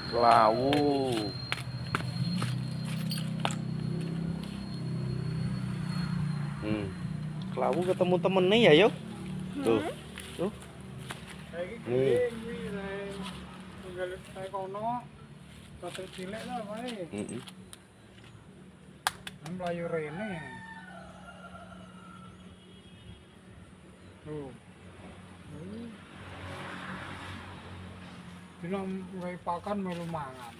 Lawu. Lawu ketemu temennya ya, yuk. Tuh. Tuh. Nih. Melayu rene. Tuh. Dina mulai pakan melu mangan.